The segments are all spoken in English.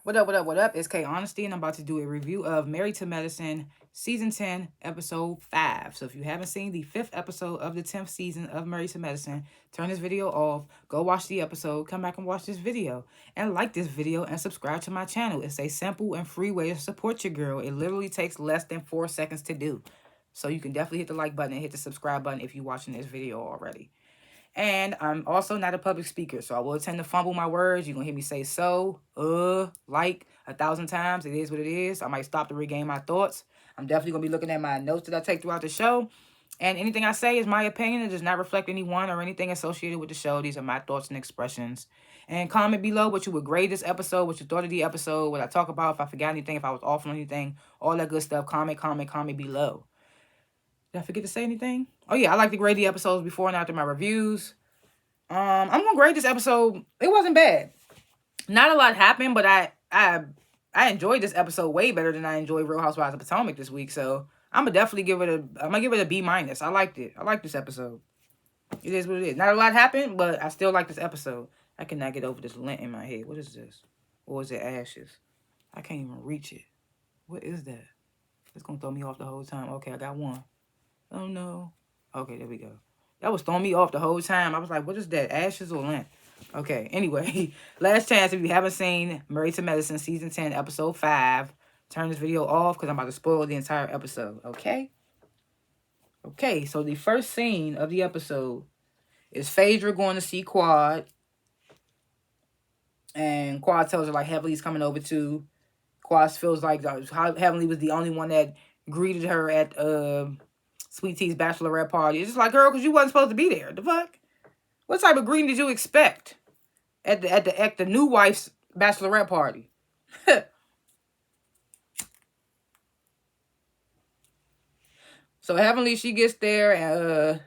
What up? It's K.Honesty, and I'm about to do a review of Married to Medicine, Season 10, Episode 5. So if you haven't seen the 5th episode of the 10th season of Married to Medicine, turn this video off, go watch the episode, come back and watch this video, and like this video, and subscribe to my channel. It's a simple and free way to support your girl. It literally takes less than 4 seconds to do. So you can definitely hit the like button and hit the subscribe button if you're watching this video already. And I'm also not a public speaker, so I will tend to fumble my words. You're going to hear me say like 1,000 times. It is what it is. I might stop to regain my thoughts. I'm definitely going to be looking at my notes that I take throughout the show. And anything I say is my opinion. It does not reflect anyone or anything associated with the show. These are my thoughts and expressions. And comment below what you would grade this episode, what you thought of the episode, what I talk about, if I forgot anything, if I was off on anything, all that good stuff. Comment below. Did I forget to say anything? Oh, yeah, I like to grade the episodes before and after my reviews. I'm going to grade this episode. It wasn't bad. Not a lot happened, but I enjoyed this episode way better than I enjoyed Real Housewives of Potomac this week. So I'm going to definitely give it a B-. I liked it. I liked this episode. It is what it is. Not a lot happened, but I still like this episode. I cannot get over this lint in my head. What is this? Or is it ashes? I can't even reach it. What is that? It's going to throw me off the whole time. Okay, I got one. Oh, no. Okay, there we go. That was throwing me off the whole time. I was like, what is that? Ashes or lint? Okay, anyway. Last chance, if you haven't seen Married to Medicine Season 10, Episode 5, turn this video off because I'm about to spoil the entire episode, okay? Okay, so the first scene of the episode is Phaedra going to see Quad. And Quad tells her, like, Heavenly's coming over too. Quad feels like Heavenly was the only one that greeted her at Sweet Tea's bachelorette party. It's just like, girl, because you wasn't supposed to be there. The fuck? What type of greeting did you expect at the new wife's bachelorette party? So Heavenly, she gets there, and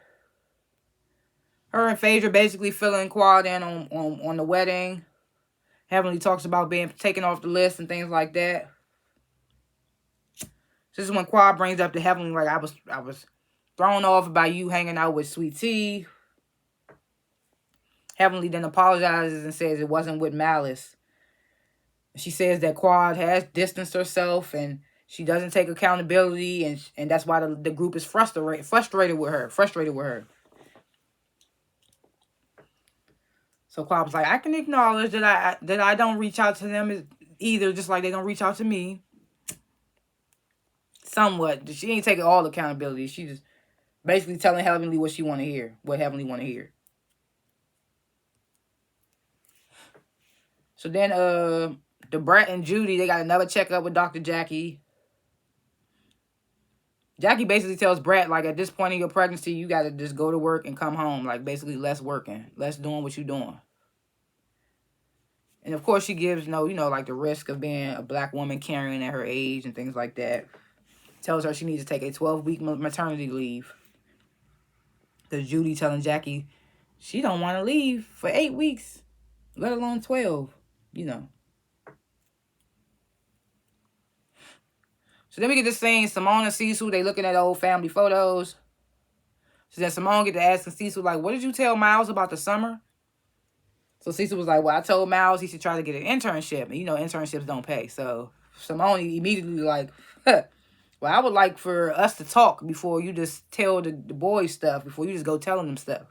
her and Phaedra basically filling Quad in on the wedding. Heavenly talks about being taken off the list and things like that. This is when Quad brings up to Heavenly, like, I was thrown off by you hanging out with Sweet Tea. Heavenly then apologizes and says it wasn't with malice. She says that Quad has distanced herself and she doesn't take accountability, and that's why the group is frustrated with her. So Quad was like, I can acknowledge that I don't reach out to them either, just like they don't reach out to me. Somewhat. She ain't taking all accountability. She just basically telling Heavenly what she want to hear, what Heavenly want to hear. So then, the Brat and Judy, they got another checkup with Dr. Jackie. Jackie basically tells Brat, like, at this point in your pregnancy, you got to just go to work and come home. Like, basically, less working. Less doing what you're doing. And, of course, she gives, like, the risk of being a black woman carrying at her age and things like that. Tells her she needs to take a 12-week maternity leave. Because Judy telling Jackie she don't want to leave for 8 weeks, let alone 12, So then we get to seeing Simone and Cecil. They looking at old family photos. So then Simone get to asking Cecil, like, what did you tell Miles about the summer? So Cecil was like, well, I told Miles he should try to get an internship. And, internships don't pay. So Simone immediately like, well, I would like for us to talk before you just tell the boys stuff, before you just go telling them stuff.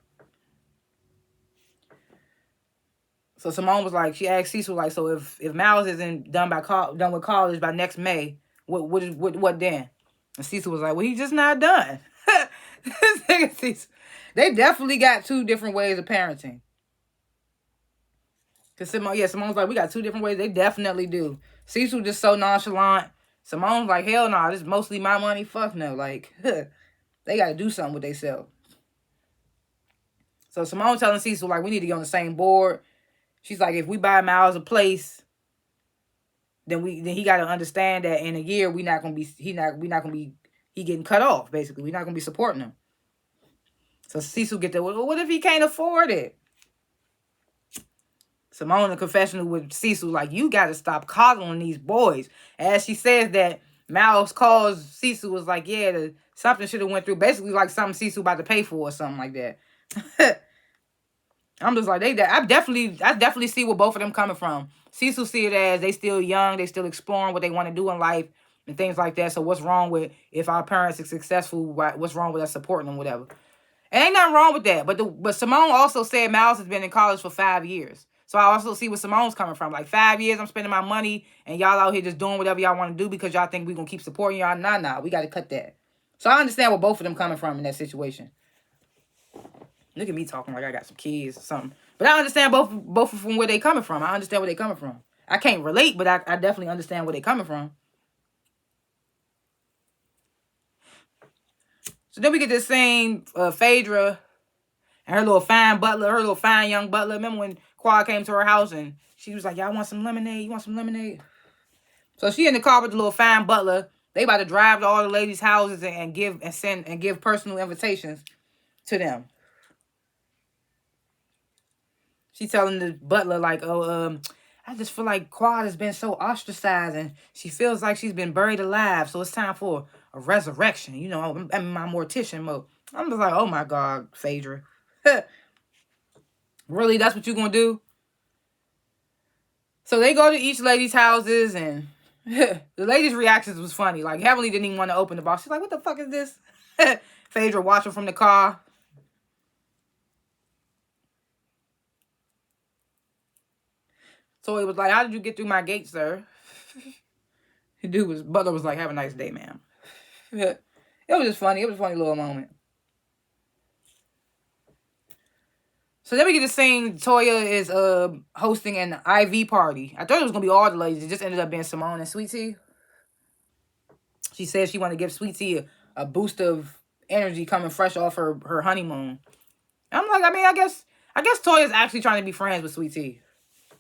So Simone was like, she asked Cecil, like, so if Miles isn't done with college by next May, what then? And Cecil was like, well, he's just not done. They definitely got two different ways of parenting. Because Simone's like, we got two different ways. They definitely do. Cecil just so nonchalant. Simone's like, hell no, this is mostly my money. Fuck no. Like, they got to do something with themselves. So Simone telling Cecil, like, we need to get on the same board. She's like, if we buy Miles a place, then he got to understand that in a year he getting cut off, basically. We're not going to be supporting him. So Cecil get there, well, what if he can't afford it? Simone in the confessional with Cecil, like, you got to stop coddling these boys. As she says that, Miles calls Cecil, was like, yeah, something should have went through. Basically like something Cecil about to pay for or something like that. I'm just like I definitely see where both of them coming from. Cecil see it as they still young, they still exploring what they want to do in life and things like that. So what's wrong with if our parents are successful? What's wrong with us supporting them, whatever? And ain't nothing wrong with that. But Simone also said Miles has been in college for 5 years. So I also see where Simone's coming from. Like 5 years, I'm spending my money, and y'all out here just doing whatever y'all want to do because y'all think we gonna keep supporting y'all. Nah, we got to cut that. So I understand where both of them coming from in that situation. Look at me talking like I got some kids or something. But I understand both from where they coming from. I understand where they coming from. I can't relate, but I definitely understand where they coming from. So then we get this same Phaedra and her little fine young butler. Remember when Quad came to her house and she was like, y'all want some lemonade? You want some lemonade? So she in the car with the little fine butler. They about to drive to all the ladies' houses and give personal invitations to them. She telling the butler like, I just feel like Quad has been so ostracized and she feels like she's been buried alive. So it's time for a resurrection. You know, I'm in my mortician mode. I'm just like, oh my God, Phaedra. Really, that's what you gonna do? So they go to each lady's houses and the lady's reactions was funny. Like Heavenly didn't even want to open the box. She's like, what the fuck is this? Phaedra watching from the car. So he was like, how did you get through my gate, sir? Butler was like, have a nice day, ma'am. It was just funny. It was a funny little moment. So then we get to scene Toya is hosting an IV party. I thought it was going to be all the ladies. It just ended up being Simone and Sweet Tea. She said she wanted to give Sweet Tea a boost of energy coming fresh off her honeymoon. I'm like, I guess Toya's actually trying to be friends with Sweet Tea.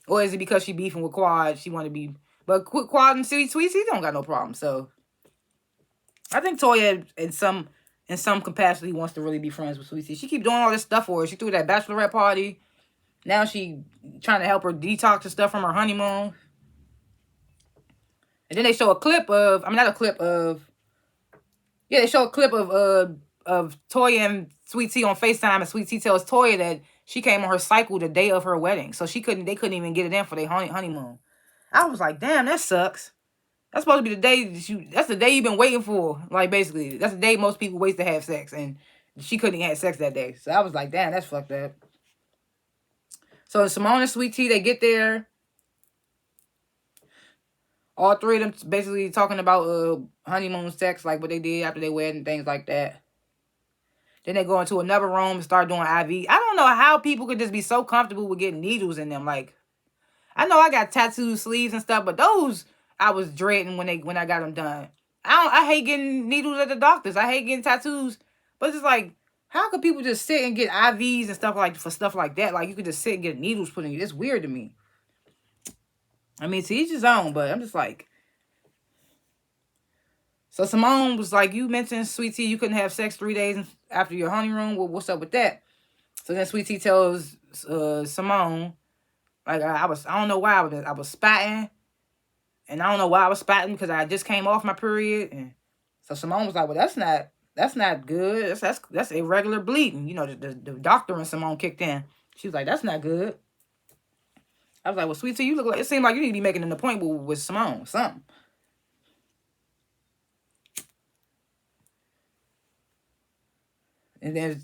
Or is it because she beefing with Quad? She want to be... But Quad and Sweet Tea don't got no problem. So I think Toya in some capacity wants to really be friends with Sweet Tea. She keep doing all this stuff for her. She threw that bachelorette party. Now she trying to help her detox and stuff from her honeymoon. And then they show a clip of... they show a clip of Toya and Sweet Tea on FaceTime, and Sweet Tea tells Toya that she came on her cycle the day of her wedding. So they couldn't even get it in for their honeymoon. I was like, damn, that sucks. That's supposed to be the day that's the day you've been waiting for. Like, basically, that's the day most people wait to have sex. And she couldn't even have sex that day. So I was like, damn, that's fucked up. So Simone and Sweet Tea, they get there. All three of them basically talking about honeymoon sex, like what they did after their wedding, things like that. Then they go into another room and start doing IV. I don't know how people could just be so comfortable with getting needles in them. Like, I know I got tattoo sleeves and stuff, but those I was dreading when I got them done. I hate getting needles at the doctors. I hate getting tattoos. But it's just like, how could people just sit and get IVs and stuff like that? Like, you could just sit and get needles put in you. It's weird to me. I mean, to each his own, but I'm just like... So Simone was like, you mentioned, Sweet Tea, you couldn't have sex 3 days after your honeymoon. Well, what's up with that? So then Sweet Tea tells Simone, like, I don't know why I was spatting. And I don't know why I was spatting because I just came off my period. And so Simone was like, well, that's not good. That's irregular bleeding. You know, the doctor and Simone kicked in. She was like, that's not good. I was like, well, Sweet Tea, you look like... It seemed like you need to be making an appointment with Simone. Something. And then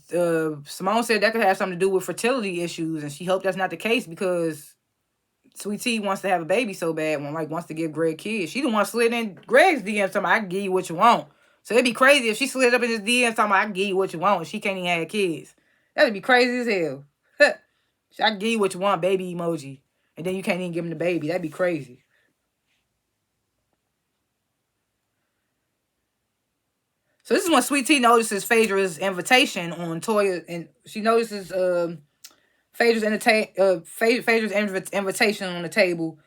Simone said that could have something to do with fertility issues. And she hoped that's not the case because Sweet Tea wants to have a baby so bad. Wants to give Greg kids. She the one slid in Greg's DMs talking about, I can give you what you want. So it'd be crazy if she slid up in his DMs talking about, I can give you what you want. And she can't even have kids. That'd be crazy as hell. I can give you what you want, baby emoji. And then you can't even give him the baby. That'd be crazy. So this is when Sweet Tea notices Phaedra's invitation on Toya, and she notices Phaedra's invitation on the table,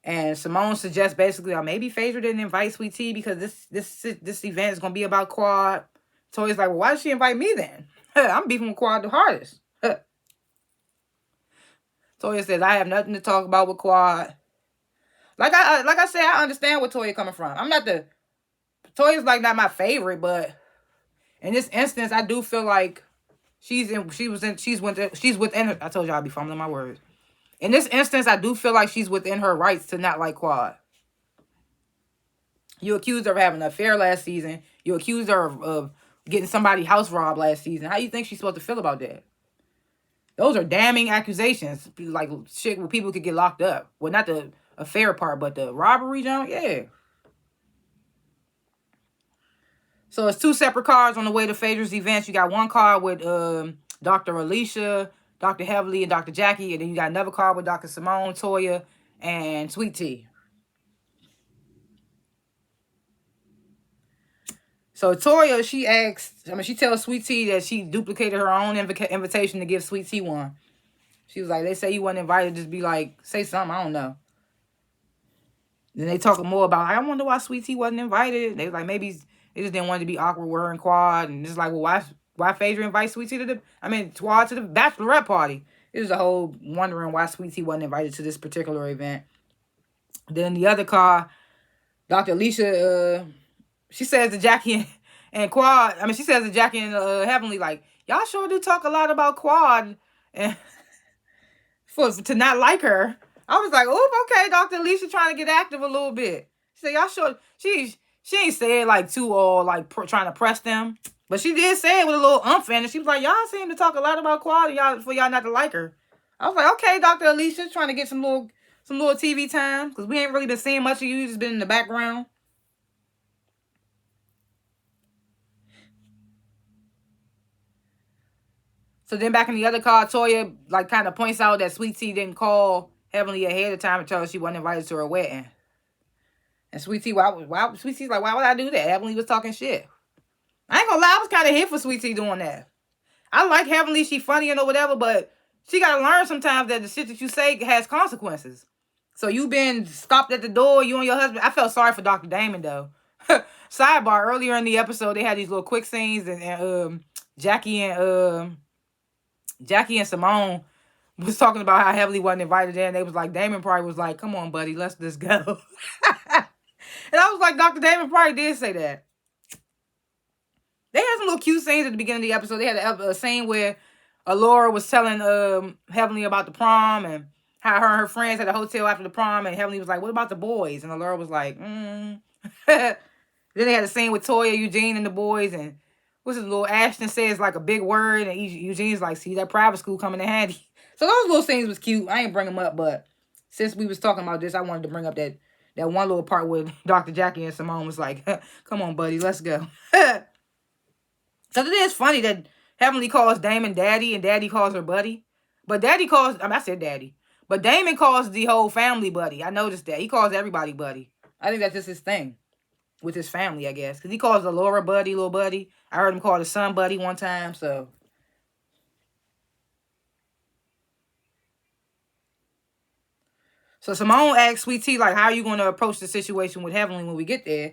and Simone suggests basically, maybe Phaedra didn't invite Sweet Tea because this event is gonna be about Quad. Toya's like, well, why did she invite me then? I'm beefing with Quad the hardest. Toya says, I have nothing to talk about with Quad. Like I said, I understand where Toya coming from. Toya's like not my favorite, but in this instance, I do feel like She's within her. I told y'all I'd be fumbling my words. In this instance, I do feel like she's within her rights to not like Quad. You accused her of having an affair last season. You accused her of getting somebody house robbed last season. How do you think she's supposed to feel about that? Those are damning accusations. Like shit where people could get locked up. Well, not the affair part, but the robbery, John. Yeah. So it's two separate cars on the way to Phaedra's events. You got one car with Dr. Alicia, Dr. Heavenly, and Dr. Jackie. And then you got another car with Dr. Simone, Toya, and Sweet Tea. So Toya, she tells Sweet Tea that she duplicated her own invitation to give Sweet Tea one. She was like, they say you wasn't invited, just be like, say something, I don't know. Then they talk more about, I wonder why Sweet Tea wasn't invited. They was like, maybe they just didn't want to be awkward with her and Quad. And just like, well, why Phaedra invite Sweet Tea Quad to the bachelorette party? It was a whole wondering why Sweet Tea wasn't invited to this particular event. Then the other car, Dr. Alicia, she says to Jackie and Quad, she says to Jackie and Heavenly, like, y'all sure do talk a lot about Quad and to not like her. I was like, oop, okay, Dr. Alicia trying to get active a little bit. She said, y'all sure, she ain't say it like too all like trying to press them. But she did say it with a little umph in it. She was like, y'all seem to talk a lot about Quad for y'all not to like her. I was like, okay, Dr. Alicia, trying to get some little TV time. Because we ain't really been seeing much of you. Just been in the background. So then back in the other car, Toya like kind of points out that Sweet Tea didn't call Heavenly ahead of time and tell her she wasn't invited to her wedding. And Sweet Tea, Sweet Tea's like, why would I do that? Heavenly was talking shit. I ain't gonna lie, I was kind of hit for Sweet Tea doing that. I like Heavenly, she funny and whatever, but she gotta learn sometimes that the shit that you say has consequences. So you been stopped at the door, you and your husband. I felt sorry for Dr. Damon though. Sidebar, earlier in the episode, they had these little quick scenes and Jackie and Simone was talking about how Heavenly wasn't invited in. They was like, Damon probably was like, come on, buddy, let's just go. And I was like, Dr. Damon probably did say that. They had some little cute scenes at the beginning of the episode. They had a scene where Alora was telling Heavenly about the prom and how her and her friends had a hotel after the prom. And Heavenly was like, what about the boys? And Alora was like, Then they had a scene with Toya, Eugene, and the boys. And what's his little Ashton says like a big word. And Eugene's like, see, that private school coming in handy. So those little scenes was cute. I ain't bring them up, but since we was talking about this, I wanted to bring up that one little part where Dr. Jackie and Simone was like, come on, buddy, let's go. So it is funny that Heavenly calls Damon daddy and daddy calls her buddy. But daddy calls, I said daddy. But Damon calls the whole family buddy. I noticed that. He calls everybody buddy. I think that's just his thing with his family, I guess. Because he calls the Laura buddy, little buddy. I heard him call the son buddy one time, so. So Simone asked Sweet Tea, like, how are you going to approach the situation with Heavenly when we get there?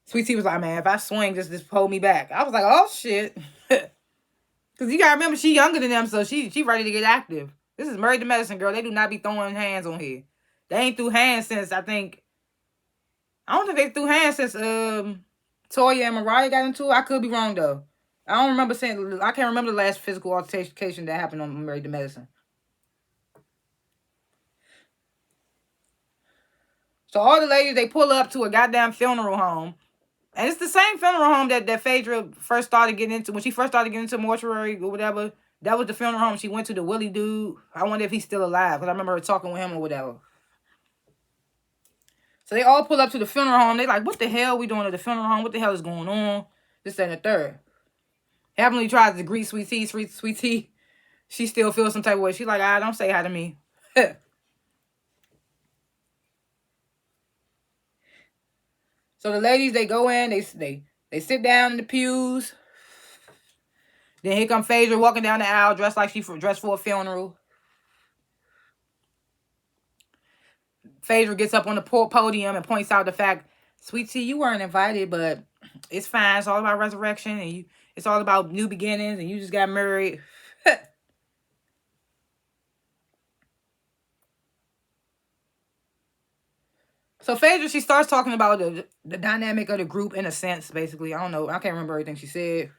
Sweet Tea was like, man, if I swing, just hold me back. I was like, oh, shit. Because you got to remember, she younger than them, so she ready to get active. This is Married to Medicine, girl. They do not be throwing hands on here. They ain't threw hands since, I don't think they threw hands since Toya and Mariah got into it. I could be wrong, though. I can't remember the last physical altercation that happened on Married to Medicine. So all the ladies, they pull up to a goddamn funeral home. And it's the same funeral home that Phaedra first started getting into. When she first started getting into mortuary or whatever, that was the funeral home she went to, the Willie dude. I wonder if he's still alive, because I remember her talking with him or whatever. So they all pull up to the funeral home. They like, what the hell we doing at the funeral home? What the hell is going on? This, and the third. Heavenly tries to greet Sweet Tea. Sweet Tea, she still feels some type of way. She like, don't say hi to me. So the ladies, they go in, they sit down in the pews. Then here come Phaedra walking down the aisle dressed like dressed for a funeral. Phaedra gets up on the podium and points out the fact, Sweet Tea, you weren't invited, but it's fine. It's all about resurrection, and it's all about new beginnings, and you just got married. So Phaedra, she starts talking about the dynamic of the group in a sense, basically. I don't know. I can't remember everything she said.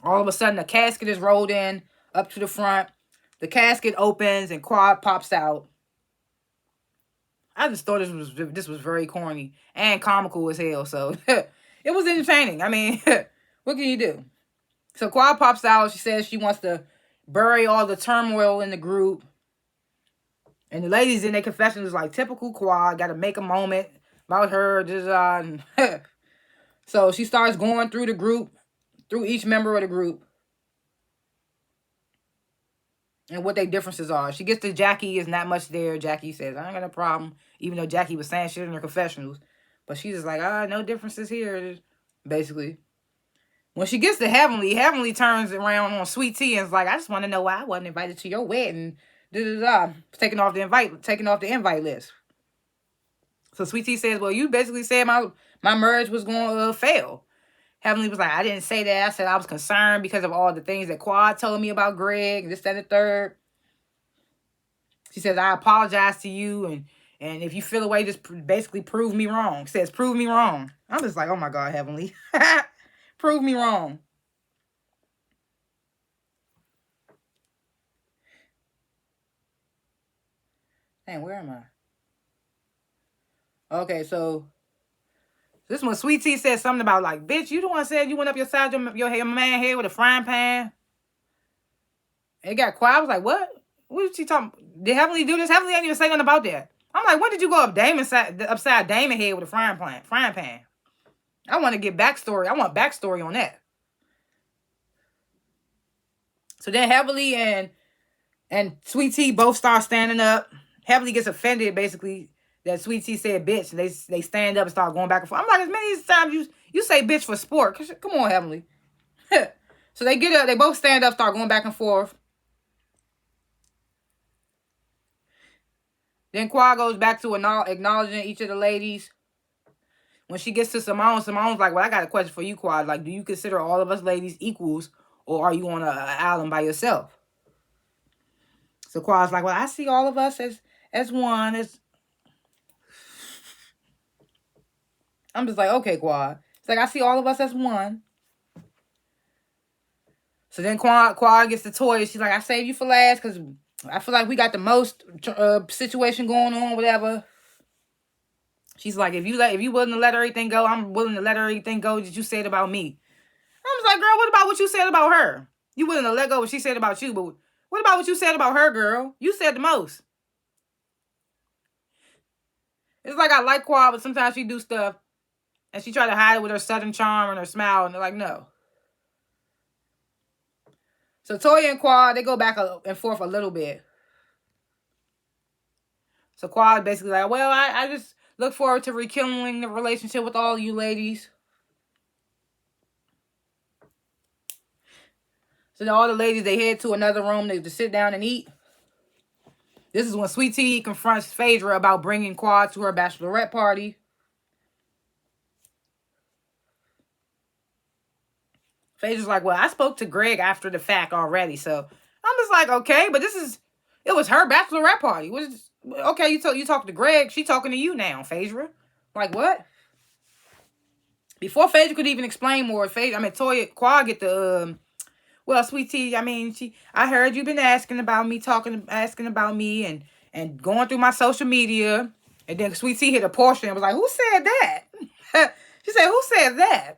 All of a sudden, the casket is rolled in up to the front. The casket opens and Quad pops out. I just thought this was very corny and comical as hell. So it was entertaining. I mean, what can you do? So Quad pops out. She says she wants to bury all the turmoil in the group. And the ladies in their confession is like, typical Quad, got to make a moment about her. So she starts going through the group, through each member of the group, and what their differences are. She gets to Jackie, is not much there. Jackie says, I ain't got no problem, even though Jackie was saying shit in her confessionals. But she's just like, no differences here, basically. When she gets to Heavenly, Heavenly turns around on Sweet Tea and is like, I just want to know why I wasn't invited to your wedding. Taking off the invite list. So Sweet Tea says, well, you basically said my marriage was going to fail. Heavenly was like, I didn't say that. I said I was concerned because of all the things that Quad told me about Greg, this, that, and the third. She says, I apologize to you, and if you feel away, just basically prove me wrong. She says, prove me wrong. I'm just like, oh my God, Heavenly. Prove me wrong. Dang, where am I? Okay, so this one, Sweet Tea said something about like, bitch, you the one said you went up your side your man head with a frying pan. And it got quiet. I was like, what? What is she talking? Did Heavenly do this? Heavenly ain't even say nothing about that. I'm like, when did you go upside Damon head with a frying pan? I want to get backstory. I want backstory on that. So then Heavenly and Sweet Tea both start standing up. Heavenly gets offended, basically, that Sweet Tea said bitch. They stand up and start going back and forth. I'm like, as many times you say bitch for sport. Come on, Heavenly. So they get up. They both stand up, start going back and forth. Then Quad goes back to acknowledging each of the ladies. When she gets to Simone's like, well, I got a question for you, Quad. Like, do you consider all of us ladies equals, or are you on an island by yourself? So Quad's like, well, I see all of us as one. I'm just like, okay, Quad. It's like, I see all of us as one. So then Quad gets the toy. She's like, I saved you for last because I feel like we got the most situation going on, whatever. She's like, if you willing to let everything go, I'm willing to let everything go that you said about me. I was like, girl, what about what you said about her? You willing to let go what she said about you, but what about what you said about her, girl? You said the most. It's like I like Quad, but sometimes she do stuff and she try to hide it with her southern charm and her smile, and they're like, no. So Toya and Quad, they go back and forth a little bit. So Quad basically like, well, I just look forward to rekindling the relationship with all you ladies. So then all the ladies, they head to another room to sit down and eat. This is when Sweet Tea confronts Phaedra about bringing Quad to her bachelorette party. Phaedra's like, well, I spoke to Greg after the fact already. So I'm just like, okay, but it was her bachelorette party. Okay, you talk to Greg. She talking to you now, Phaedra. Like, what? Before Phaedra could even explain more, Toya, Quad get the, well, Sweet Tea, I heard you've been asking about me and going through my social media. And then Sweet Tea hit a portion and was like, who said that? She said, who said that?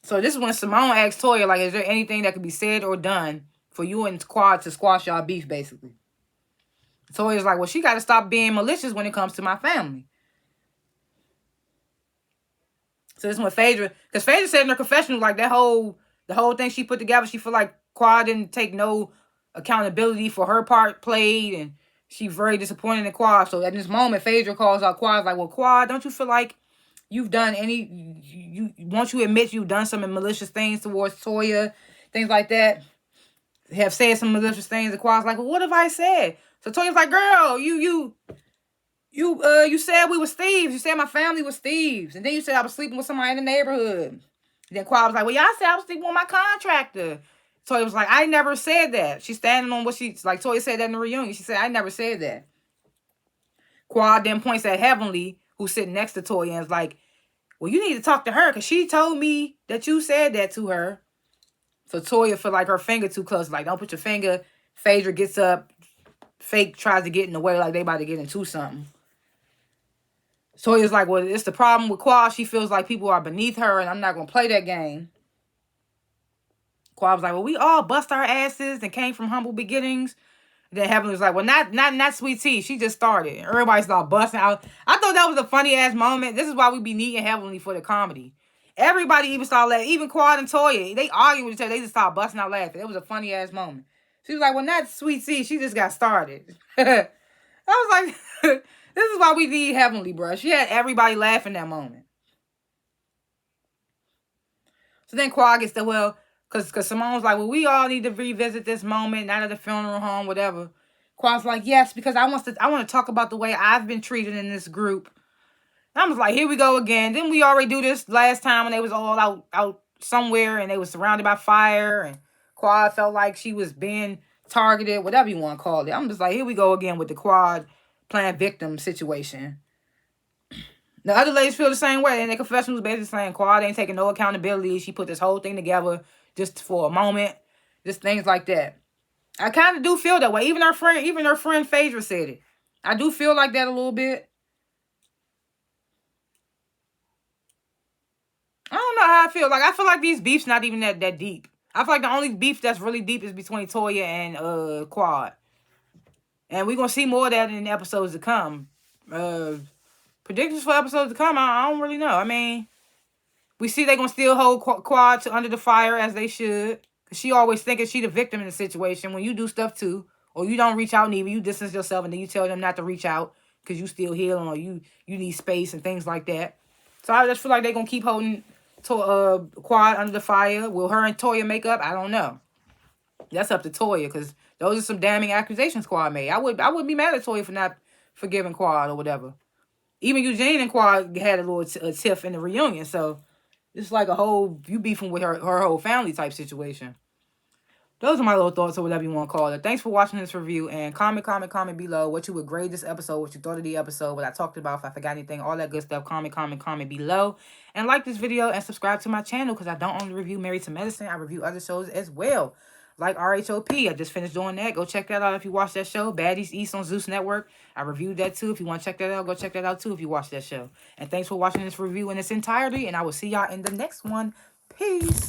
So this is when Simone asked Toya, like, is there anything that could be said or done for you and Quad to squash y'all beef, basically? Toya's like, well, she got to stop being malicious when it comes to my family. So this is when Phaedra, because Phaedra said in her confession, like, the whole thing she put together, she feel like Quad didn't take no accountability for her part played, and she's very disappointed in Quad. So at this moment, Phaedra calls out Quad, like, well, Quad, don't you feel like you've done won't you admit you've done some malicious things towards Toya, things like that? Have said some malicious things, and Quad's like, well, what have I said? So Toya's like, girl, you said we was thieves. You said my family was thieves. And then you said I was sleeping with somebody in the neighborhood. And then Quad was like, well, y'all said I was sleeping with my contractor. Toya was like, I never said that. She's standing on what Toya said that in the reunion. She said, I never said that. Quad then points at Heavenly who's sitting next to Toya and is like, well, you need to talk to her because she told me that you said that to her. So Toya feel like her finger too close. Like, don't put your finger. Phaedra gets up. Fake tries to get in the way like they about to get into something. Toya's like, well, it's the problem with Quad. She feels like people are beneath her and I'm not going to play that game. Quad was like, well, we all bust our asses and came from humble beginnings. Then Heavenly was like, well, not Sweet Tea. She just started. Everybody started busting out. I thought that was a funny ass moment. This is why we be needing Heavenly for the comedy. Everybody even started laughing. Even Quad and Toya, they arguing with each other. They just started busting out laughing. It was a funny ass moment. She was like, well, not Sweet Tea. She just got started. I was like, this is why we need Heavenly, bro. She had everybody laughing that moment. So then Quad gets the, well, because Simone's like, well, we all need to revisit this moment, not at the funeral home, whatever. Quad's like, yes, because I want to talk about the way I've been treated in this group. And I was like, here we go again. Didn't we already do this last time when they was all out somewhere and they was surrounded by fire and Quad felt like she was being targeted, whatever you want to call it. I'm just like, here we go again with the Quad playing victim situation. The other ladies feel the same way. And their confession was basically saying Quad ain't taking no accountability. She put this whole thing together just for a moment. Just things like that. I kind of do feel that way. Even her friend Phaedra said it. I do feel like that a little bit. I don't know how I feel. Like, I feel like these beefs not even that deep. I feel like the only beef that's really deep is between Toya and Quad. And we're going to see more of that in the episodes to come. Predictions for episodes to come, I don't really know. I mean, we see they're going to still hold Quad under the fire as they should. Because she always thinking she the victim in the situation. When you do stuff too, or you don't reach out and even you distance yourself and then you tell them not to reach out because you still healing or you need space and things like that. So I just feel like they're going to keep holding Quad under the fire. Will her and Toya make up? I don't know. That's up to Toya because those are some damning accusations Quad made. I would be mad at Toya for not forgiving Quad or whatever. Even Eugene and Quad had a little tiff in the reunion. So it's like a whole, you beefing with her whole family type situation. Those are my little thoughts or whatever you want to call it. Thanks for watching this review. And comment below what you would grade this episode, what you thought of the episode, what I talked about, if I forgot anything, all that good stuff. Comment below. And like this video and subscribe to my channel because I don't only review Married to Medicine. I review other shows as well. Like RHOP. I just finished doing that. Go check that out if you watch that show. Baddies East on Zeus Network. I reviewed that too. If you want to check that out, go check that out too if you watch that show. And thanks for watching this review in its entirety. And I will see y'all in the next one. Peace.